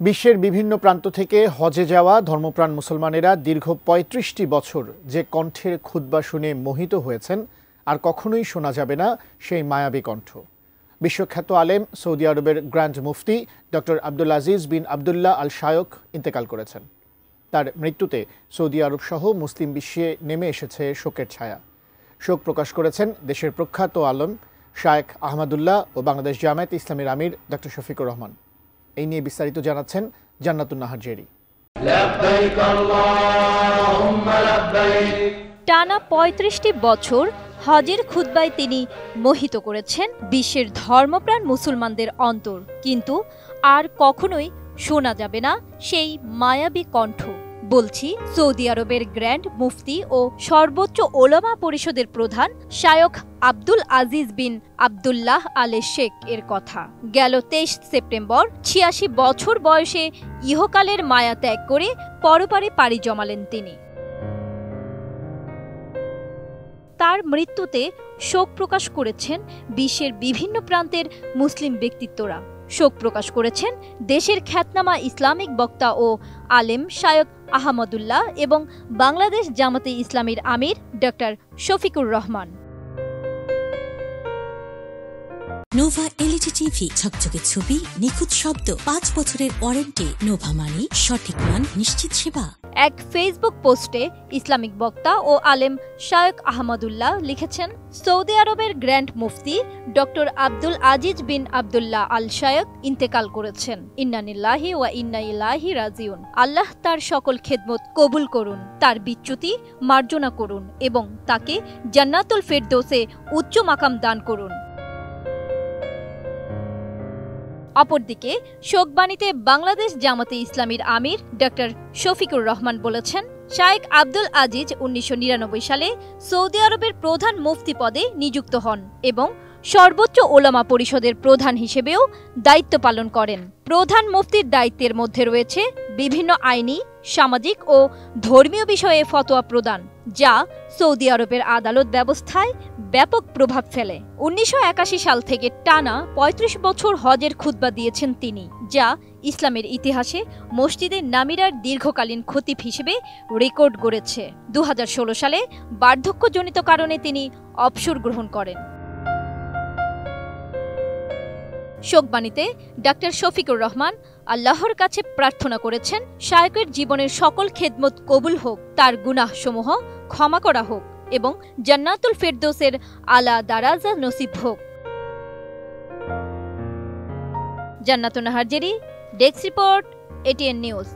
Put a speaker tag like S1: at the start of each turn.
S1: বিশ্বের বিভিন্ন প্রান্ত থেকে হজে যাওয়া ধর্মপ্রাণ মুসলমানেরা দীর্ঘ ৩৫টি বছর যে কণ্ঠের খুতবা শুনে মোহিত হয়েছেন, আর কখনোই শোনা যাবে না সেই মায়াবী কণ্ঠ। বিশ্বখ্যাত আলেম সৌদি আরবের গ্র্যান্ড মুফতি ডক্টর আব্দুল আজিজ বিন আবদুল্লাহ আল শায়ক ইন্তেকাল করেছেন। তার মৃত্যুতে সৌদি আরব সহ মুসলিম বিশ্বে নেমে এসেছে শোকের ছায়া। শোক প্রকাশ করেছেন দেশের প্রখ্যাত আলেম শায়েখ আহমদুল্লাহ ও বাংলাদেশ জামায়াতে ইসলামীর আমির ডক্টর শফিকুর রহমান। এই নিয়ে বিস্তারিত জানাচ্ছেন জান্নাতুন নাহার জেরি।
S2: টানা ৩৫টি বছর হজের খুতবায় তিনি মোহিত করেছেন বিশ্বের ধর্মপ্রাণ মুসলমানদের অন্তর, কিন্তু আর কখনোই শোনা যাবে না সেই মায়াবী কণ্ঠ। বলছি সৌদি আরবের গ্র্যান্ড মুফতি ও সর্বোচ্চ ওলামা পরিষদের প্রধান শায়খ আব্দুল আজিজ বিন আবদুল্লাহ আল শেখ এর কথা। গেল ২৩ সেপ্টেম্বর ৮৬ বছর বয়সে ইহকালের মায়া ত্যাগ করে পরপারে পাড়ি জমালেন তিনি। তার মৃত্যুতে শোক প্রকাশ করেছেন বিশ্বের বিভিন্ন প্রান্তের মুসলিম ব্যক্তিত্বরা। শোক প্রকাশ করেছেন দেশের খ্যাতনামা ইসলামিক বক্তা ও আলেম শায়খ আহমদুল্লাহ এবং বাংলাদেশ জামাতে ইসলামীর আমির doctor Shafiqur Rahman.
S3: Nova LED TV, ঝকঝকে ছবি, নিখুঁত শব্দ, ৫ বছরের ওয়ারেন্টি। নোভা মানি সঠিক মান, নিশ্চিত সেবা।
S2: এক ফেসবুক পোস্টে ইসলামিক বক্তা ও আলেম শায়খ আহমদুল্লাহ লিখেছেন, সৌদি আরবের গ্র্যান্ড মুফতি ডক্টর আব্দুল আজিজ বিন আবদুল্লাহ আল শায়খ ইন্তেকাল করেছেন। ইন্না লিল্লাহি ওয়া ইন্না ইলাইহি রাজিউন। আল্লাহ তার সকল খেদমত কবুল করুন, তার বিচ্যুতি মার্জনা করুন এবং তাকে জান্নাতুল ফেরদৌসে উচ্চ মাকাম দান করুন। অপরদিকে শোকবাণীতে বাংলাদেশ জামাতে ইসলামীর আমির ডক্টর শফিকুর রহমান বলেছেন, শায়েখ আব্দুল আজিজ ১৯৯৯ সালে সৌদি আরবের প্রধান মুফতি পদে নিযুক্ত হন এবং সর্বোচ্চ ওলামা পরিষদের প্রধান হিসেবেও দায়িত্ব পালন করেন। প্রধান মুফতির দায়িত্বের মধ্যে রয়েছে বিভিন্ন আইনি, সামাজিক ও ধর্মীয় বিষয়ে ফতোয়া প্রদান, যা সৌদি আরবের আদালত ব্যবস্থায় ব্যাপক প্রভাব ফেলে। ১৯৮১ সাল থেকে টানা ৩৫ বছর হজের খুতবা দিয়েছেন তিনি, যা ইসলামের ইতিহাসে মসজিদে নামিরার দীর্ঘকালীন খতিব হিসেবে রেকর্ড গড়েছে। ২০১৬ সালে বার্ধক্যজনিত কারণে তিনি অবসর গ্রহণ করেন। শোকবাণীতে ডক্টর শফিকুর রহমান আল্লাহর কাছে প্রার্থনা করেছেন, শায়খের জীবনের সকল খেদমত কবুল হোক, তার গুনাহসমূহ ক্ষমা করা হোক এবং জান্নাতুল ফেরদৌসের আলা দারাজা নসিব হোক। জান্নাতুন Nahar Jerry, desk report, ATN news.